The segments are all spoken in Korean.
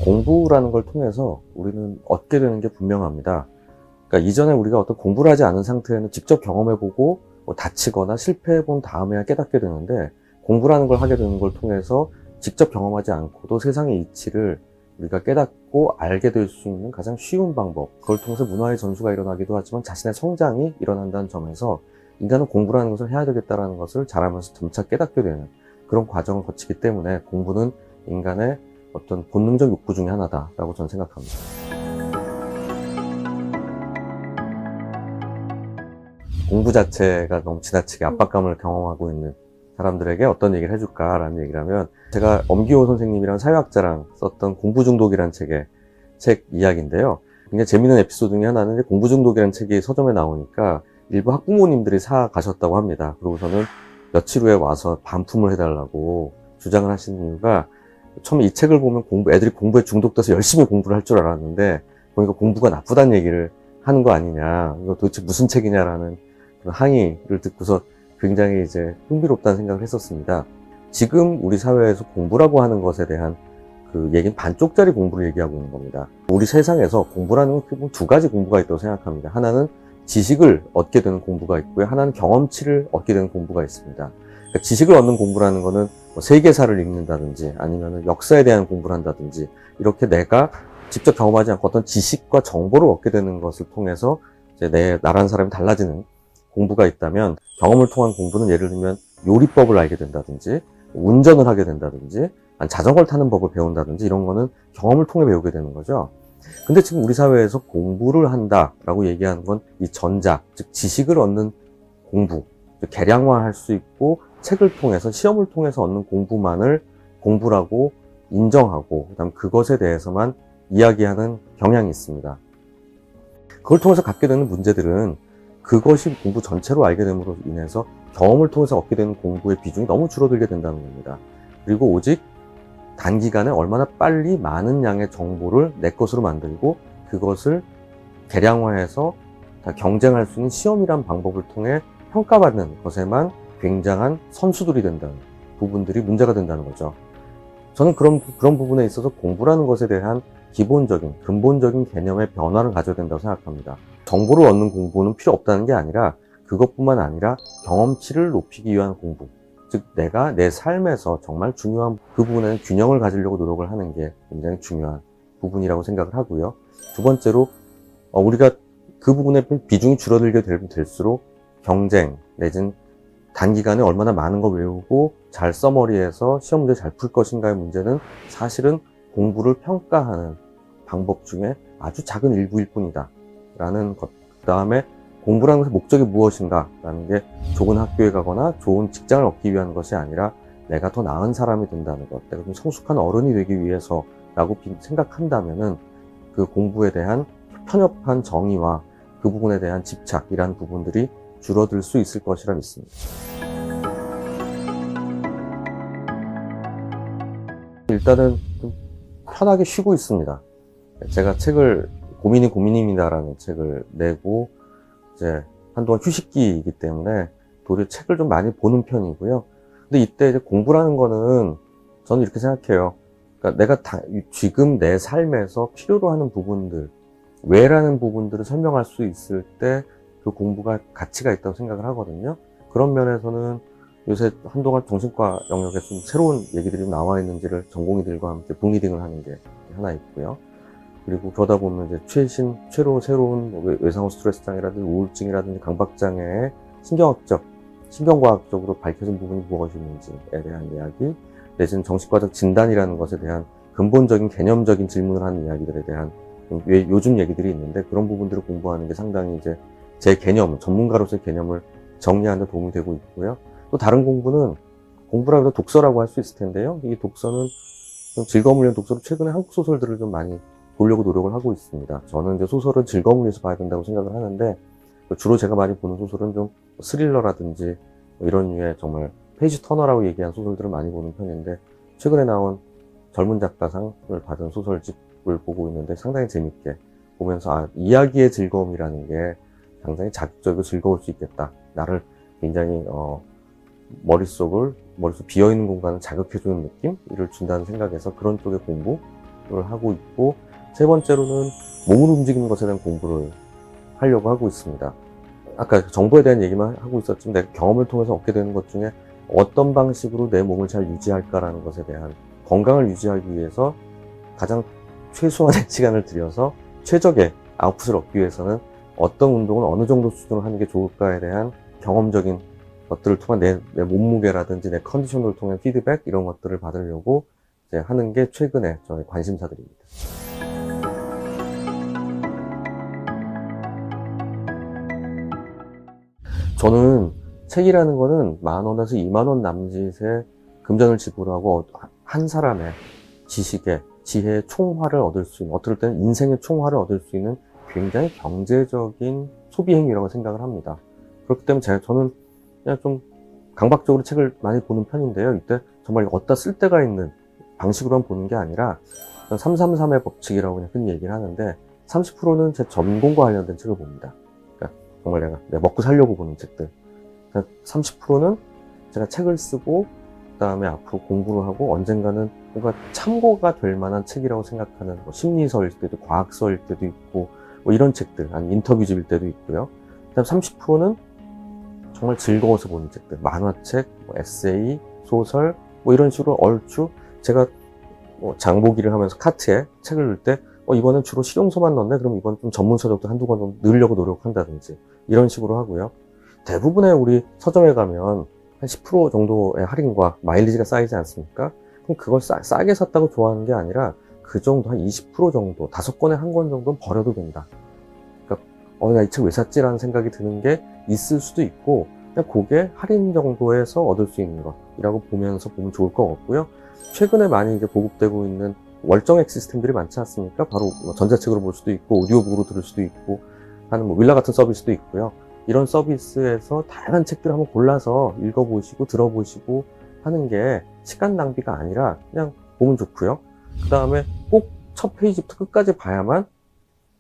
공부라는 걸 통해서 우리는 얻게 되는 게 분명합니다. 그러니까 이전에 우리가 어떤 공부를 하지 않은 상태에는 직접 경험해보고 뭐 다치거나 실패해본 다음에야 깨닫게 되는데, 공부라는 걸 하게 되는 걸 통해서 직접 경험하지 않고도 세상의 이치를 우리가 깨닫고 알게 될 수 있는 가장 쉬운 방법, 그걸 통해서 문화의 전수가 일어나기도 하지만 자신의 성장이 일어난다는 점에서 인간은 공부라는 것을 해야 되겠다는 것을 자라면서 점차 깨닫게 되는 그런 과정을 거치기 때문에 공부는 인간의 어떤 본능적 욕구 중에 하나다라고 저는 생각합니다. 공부 자체가 너무 지나치게 압박감을 경험하고 있는 사람들에게 어떤 얘기를 해줄까라는 얘기를 하면, 제가 엄기호 선생님이랑 사회학자랑 썼던 공부 중독이라는 책 이야기인데요. 굉장히 재미있는 에피소드 중에 하나는 공부 중독이라는 책이 서점에 나오니까 일부 학부모님들이 사 가셨다고 합니다. 그러고서는 며칠 후에 와서 반품을 해달라고 주장을 하시는 이유가, 처음에 이 책을 보면 애들이 공부에 중독돼서 열심히 공부를 할 줄 알았는데 보니까 공부가 나쁘다는 얘기를 하는 거 아니냐, 이거 도대체 무슨 책이냐라는 그런 항의를 듣고서 굉장히 이제 흥미롭다는 생각을 했었습니다. 지금 우리 사회에서 공부라고 하는 것에 대한 그 얘기는 반쪽짜리 공부를 얘기하고 있는 겁니다. 우리 세상에서 공부라는 건 두 가지 공부가 있다고 생각합니다. 하나는 지식을 얻게 되는 공부가 있고요. 하나는 경험치를 얻게 되는 공부가 있습니다. 그러니까 지식을 얻는 공부라는 거는 뭐 세계사를 읽는다든지 아니면 역사에 대한 공부를 한다든지, 이렇게 내가 직접 경험하지 않고 어떤 지식과 정보를 얻게 되는 것을 통해서 이제 나라는 사람이 달라지는 공부가 있다면, 경험을 통한 공부는 예를 들면 요리법을 알게 된다든지 운전을 하게 된다든지 자전거를 타는 법을 배운다든지, 이런 거는 경험을 통해 배우게 되는 거죠. 근데 지금 우리 사회에서 공부를 한다라고 얘기하는 건 이 전자, 즉 지식을 얻는 공부, 계량화할 수 있고 책을 통해서 시험을 통해서 얻는 공부만을 공부라고 인정하고 그다음 그것에 대해서만 이야기하는 경향이 있습니다. 그걸 통해서 갖게 되는 문제들은 그것이 공부 전체로 알게 됨으로 인해서 경험을 통해서 얻게 되는 공부의 비중이 너무 줄어들게 된다는 겁니다. 그리고 오직 단기간에 얼마나 빨리 많은 양의 정보를 내 것으로 만들고 그것을 계량화해서 다 경쟁할 수 있는 시험이란 방법을 통해 평가받는 것에만 굉장한 선수들이 된다는 부분들이 문제가 된다는 거죠. 저는 그런 부분에 있어서 공부라는 것에 대한 기본적인, 근본적인 개념의 변화를 가져야 된다고 생각합니다. 정보를 얻는 공부는 필요 없다는 게 아니라, 그것뿐만 아니라 경험치를 높이기 위한 공부, 즉 내가 내 삶에서 정말 중요한 그 부분에는 균형을 가지려고 노력을 하는 게 굉장히 중요한 부분이라고 생각을 하고요. 두 번째로, 우리가 그 부분의 비중이 줄어들게 될수록 경쟁 내지는 단기간에 얼마나 많은 걸 외우고 잘 써머리해서 시험 문제 잘 풀 것인가의 문제는 사실은 공부를 평가하는 방법 중에 아주 작은 일부일 뿐이다 라는 것. 그 다음에 공부라는 것의 목적이 무엇인가 라는 게 좋은 학교에 가거나 좋은 직장을 얻기 위한 것이 아니라 내가 더 나은 사람이 된다는 것, 내가 좀 성숙한 어른이 되기 위해서 라고 생각한다면은 그 공부에 대한 편협한 정의와 그 부분에 대한 집착이라는 부분들이 줄어들 수 있을 것이라 믿습니다. 일단은 좀 편하게 쉬고 있습니다. 제가 고민입니다라는 책을 내고 이제 한동안 휴식기이기 때문에 도리어 책을 좀 많이 보는 편이고요. 근데 이때 이제 공부라는 거는 저는 이렇게 생각해요. 그러니까 내가 지금 내 삶에서 필요로 하는 부분들, 왜라는 부분들을 설명할 수 있을 때 그 공부가 가치가 있다고 생각을 하거든요. 그런 면에서는 요새 한동안 정신과 영역에 좀 새로운 얘기들이 나와 있는지를 전공의들과 함께 붕이딩을 하는 게 하나 있고요. 그리고 그러다 보면 이제 새로운 외상후 스트레스 장애라든지 우울증이라든지 강박장애의 신경과학적으로 밝혀진 부분이 무엇이 있는지에 대한 이야기, 내지는 정신과적 진단이라는 것에 대한 근본적인 개념적인 질문을 하는 이야기들에 대한 요즘 얘기들이 있는데, 그런 부분들을 공부하는 게 상당히 이제 제 개념, 전문가로서의 개념을 정리하는 데 도움이 되고 있고요. 또 다른 공부는, 공부라고 해서 독서라고 할 수 있을 텐데요. 이 독서는 좀 즐거움을 위한 독서로 최근에 한국 소설들을 좀 많이 보려고 노력을 하고 있습니다. 저는 이제 소설은 즐거움을 위해서 봐야 된다고 생각을 하는데, 주로 제가 많이 보는 소설은 좀 스릴러라든지 이런 류의 정말 페이지 터너라고 얘기한 소설들을 많이 보는 편인데, 최근에 나온 젊은 작가상을 받은 소설집을 보고 있는데 상당히 재밌게 보면서 이야기의 즐거움이라는 게 상당히 자극적이고 즐거울 수 있겠다. 나를 굉장히 머릿속 비어있는 공간을 자극해주는 느낌? 이를 준다는 생각에서 그런 쪽의 공부, 하고 있고, 세 번째로는 몸을 움직이는 것에 대한 공부를 하려고 하고 있습니다. 아까 정보에 대한 얘기만 하고 있었지만 내가 경험을 통해서 얻게 되는 것 중에 어떤 방식으로 내 몸을 잘 유지할까라는 것에 대한, 건강을 유지하기 위해서 가장 최소한의 시간을 들여서 최적의 아웃풋을 얻기 위해서는 어떤 운동을 어느 정도 수준으로 하는 게 좋을까에 대한 경험적인 것들을 통한 내 몸무게라든지 내 컨디션을 통한 피드백, 이런 것들을 받으려고 이제 하는 게 최근에 저의 관심사들입니다. 저는 책이라는 거는 10,000원에서 20,000원 남짓의 금전을 지불하고 한 사람의 지식의, 지혜의 총화를 얻을 수 있는, 어떨 때는 인생의 총화를 얻을 수 있는 굉장히 경제적인 소비 행위라고 생각을 합니다. 그렇기 때문에 저는 그냥 좀 강박적으로 책을 많이 보는 편인데요. 이때 정말 어디다 쓸 데가 있는 방식으로만 보는 게 아니라 333의 법칙이라고 그냥 흔히 얘기를 하는데, 30%는 제 전공과 관련된 책을 봅니다. 그러니까 정말 내가 먹고 살려고 보는 책들. 30%는 제가 책을 쓰고 그 다음에 앞으로 공부를 하고 언젠가는 뭔가 참고가 될 만한 책이라고 생각하는, 뭐 심리서일 때도, 과학서일 때도 있고, 뭐 이런 책들, 아니 인터뷰집일 때도 있고요. 그다음 30%는 정말 즐거워서 보는 책들, 만화책, 뭐 에세이, 소설, 뭐 이런 식으로 얼추 제가 뭐 장보기를 하면서 카트에 책을 넣을 때 이번엔 주로 실용서만 넣네? 그럼 이번 좀 전문서적도 한두 권 좀 넣으려고 노력한다든지 이런 식으로 하고요. 대부분의 우리 서점에 가면 한 10% 정도의 할인과 마일리지가 쌓이지 않습니까? 그럼 그걸 싸게 샀다고 좋아하는 게 아니라 그 정도, 한 20% 정도, 5권에 1권 정도는 버려도 된다. 그러니까 나 이 책 왜 샀지라는 생각이 드는 게 있을 수도 있고, 그냥 그게 할인 정도에서 얻을 수 있는 것이라고 보면서 보면 좋을 것 같고요. 최근에 많이 이제 보급되고 있는 월정액 시스템들이 많지 않습니까? 바로 전자책으로 볼 수도 있고, 오디오북으로 들을 수도 있고 하는 윌라 같은 서비스도 있고요. 이런 서비스에서 다양한 책들을 한번 골라서 읽어보시고 들어보시고 하는 게 시간 낭비가 아니라 그냥 보면 좋고요. 그 다음에 꼭 첫 페이지부터 끝까지 봐야만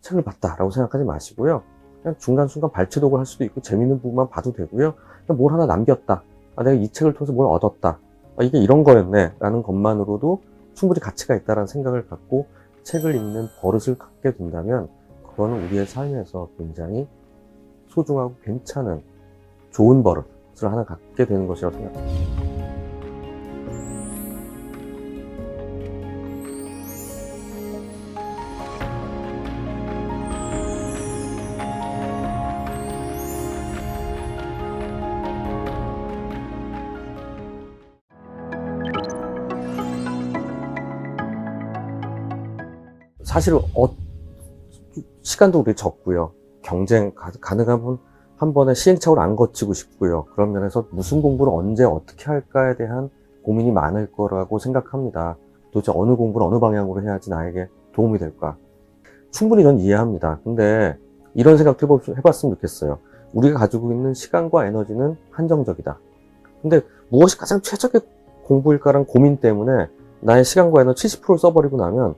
책을 봤다라고 생각하지 마시고요. 그냥 중간중간 발췌독을 할 수도 있고 재밌는 부분만 봐도 되고요. 그냥 뭘 하나 남겼다. 내가 이 책을 통해서 뭘 얻었다. 이게 이런 거였네 라는 것만으로도 충분히 가치가 있다는 생각을 갖고 책을 읽는 버릇을 갖게 된다면, 그거는 우리의 삶에서 굉장히 소중하고 괜찮은 좋은 버릇을 하나 갖게 되는 것이라고 생각합니다. 사실 시간도 우리 적고요. 경쟁 가능하면 한 번에 시행착오를 안 거치고 싶고요. 그런 면에서 무슨 공부를 언제 어떻게 할까에 대한 고민이 많을 거라고 생각합니다. 도대체 어느 공부를 어느 방향으로 해야지 나에게 도움이 될까? 충분히 전 이해합니다. 근데 이런 생각도 해봤으면 좋겠어요. 우리가 가지고 있는 시간과 에너지는 한정적이다. 근데 무엇이 가장 최적의 공부일까라는 고민 때문에 나의 시간과 에너지 70%를 써버리고 나면,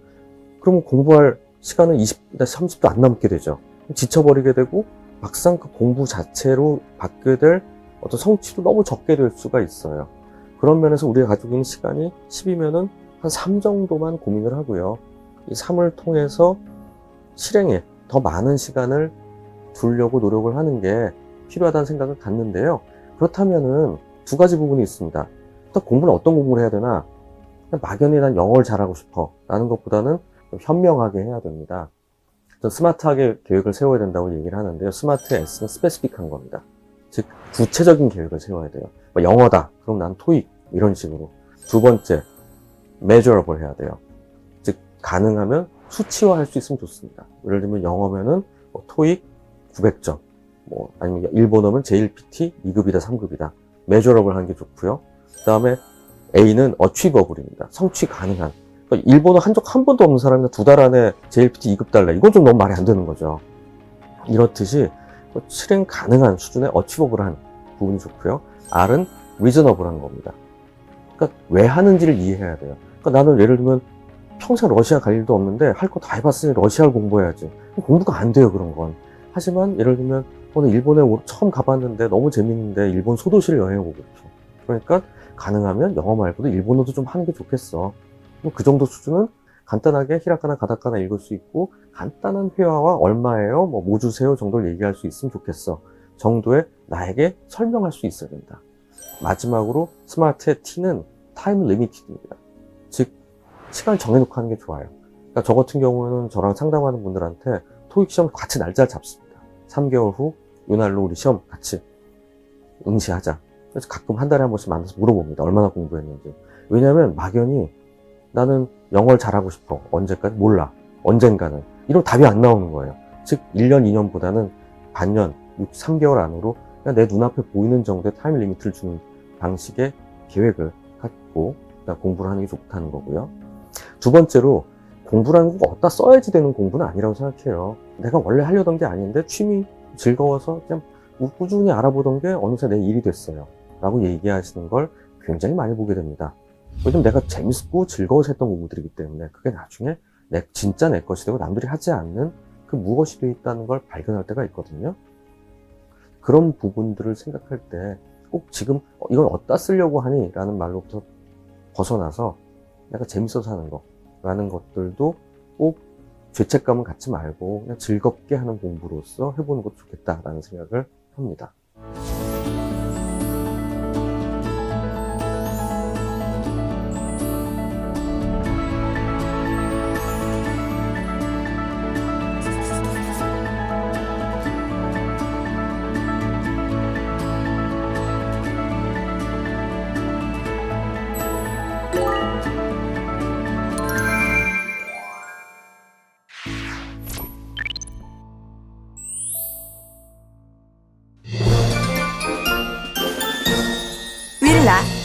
그러면 공부할 시간은 20, 30도 안 남게 되죠. 지쳐버리게 되고 막상 그 공부 자체로 받게 될 어떤 성취도 너무 적게 될 수가 있어요. 그런 면에서 우리가 가지고 있는 시간이 10이면은 한 3 정도만 고민을 하고요. 이 3을 통해서 실행에 더 많은 시간을 두려고 노력을 하는 게 필요하다는 생각을 갖는데요. 그렇다면은 2가지 부분이 있습니다. 일단 공부는 어떤 공부를 해야 되나? 그냥 막연히 난 영어를 잘하고 싶어 라는 것보다는 좀 현명하게 해야 됩니다. 좀 스마트하게 계획을 세워야 된다고 얘기를 하는데요. 스마트의 S는 스페시픽한 겁니다. 즉 구체적인 계획을 세워야 돼요. 영어다. 그럼 난 토익 이런 식으로. 2번째, measurable 해야 돼요. 즉 가능하면 수치화할 수 있으면 좋습니다. 예를 들면 영어면은 토익 900점, 아니면 일본어면 JLPT 2급이다, 3급이다. measurable 하는 게 좋고요. 그 다음에 A는 achievable입니다. 성취 가능한. 그러니까 일본어 한 번도 없는 사람이 2달 안에 JLPT 2급 달래. 이건 좀 너무 말이 안 되는 거죠. 이렇듯이 실행 가능한 수준의 achievable한 부분이 좋고요. R은 reasonable한 겁니다. 그러니까 왜 하는지를 이해해야 돼요. 그러니까 나는 예를 들면 평생 러시아 갈 일도 없는데 할 거 다 해봤으니 러시아를 공부해야지. 공부가 안 돼요, 그런 건. 하지만 예를 들면 오늘 일본에 처음 가봤는데 너무 재밌는데 일본 소도시를 여행해보고 싶어. 그러니까 가능하면 영어 말고도 일본어도 좀 하는 게 좋겠어. 그 정도 수준은 간단하게 히라카나 가타카나 읽을 수 있고 간단한 회화와 얼마예요? 뭐 주세요? 정도를 얘기할 수 있으면 좋겠어. 정도의 나에게 설명할 수 있어야 된다. 마지막으로 스마트의 T는 타임 리미티드입니다. 즉 시간을 정해놓고 하는 게 좋아요. 그러니까 저 같은 경우는 저랑 상담하는 분들한테 토익 시험 같이 날짜를 잡습니다. 3개월 후 이날로 우리 시험 같이 응시하자. 그래서 가끔 한 달에 한 번씩 만나서 물어봅니다. 얼마나 공부했는지. 왜냐하면 막연히 나는 영어를 잘하고 싶어. 언제까지? 몰라. 언젠가는. 이런 답이 안 나오는 거예요. 즉 1년, 2년보다는 반년, 3개월 안으로 그냥 내 눈앞에 보이는 정도의 타임 리미트를 주는 방식의 계획을 갖고 공부를 하는 게 좋다는 거고요. 두 번째로 공부라는 거 어디다 써야지 되는 공부는 아니라고 생각해요. 내가 원래 하려던 게 아닌데 취미 즐거워서 그냥 꾸준히 알아보던 게 어느새 내 일이 됐어요. 라고 얘기하시는 걸 굉장히 많이 보게 됩니다. 왜냐면 내가 재밌고 즐거워서 했던 공부들이기 때문에 그게 나중에 진짜 내 것이 되고 남들이 하지 않는 그 무엇이 되어 있다는 걸 발견할 때가 있거든요. 그런 부분들을 생각할 때 꼭 지금 이걸 어디다 쓰려고 하니? 라는 말로부터 벗어나서 내가 재밌어서 하는 거 라는 것들도 꼭 죄책감을 갖지 말고 그냥 즐겁게 하는 공부로서 해보는 것도 좋겠다라는 생각을 합니다. 윌라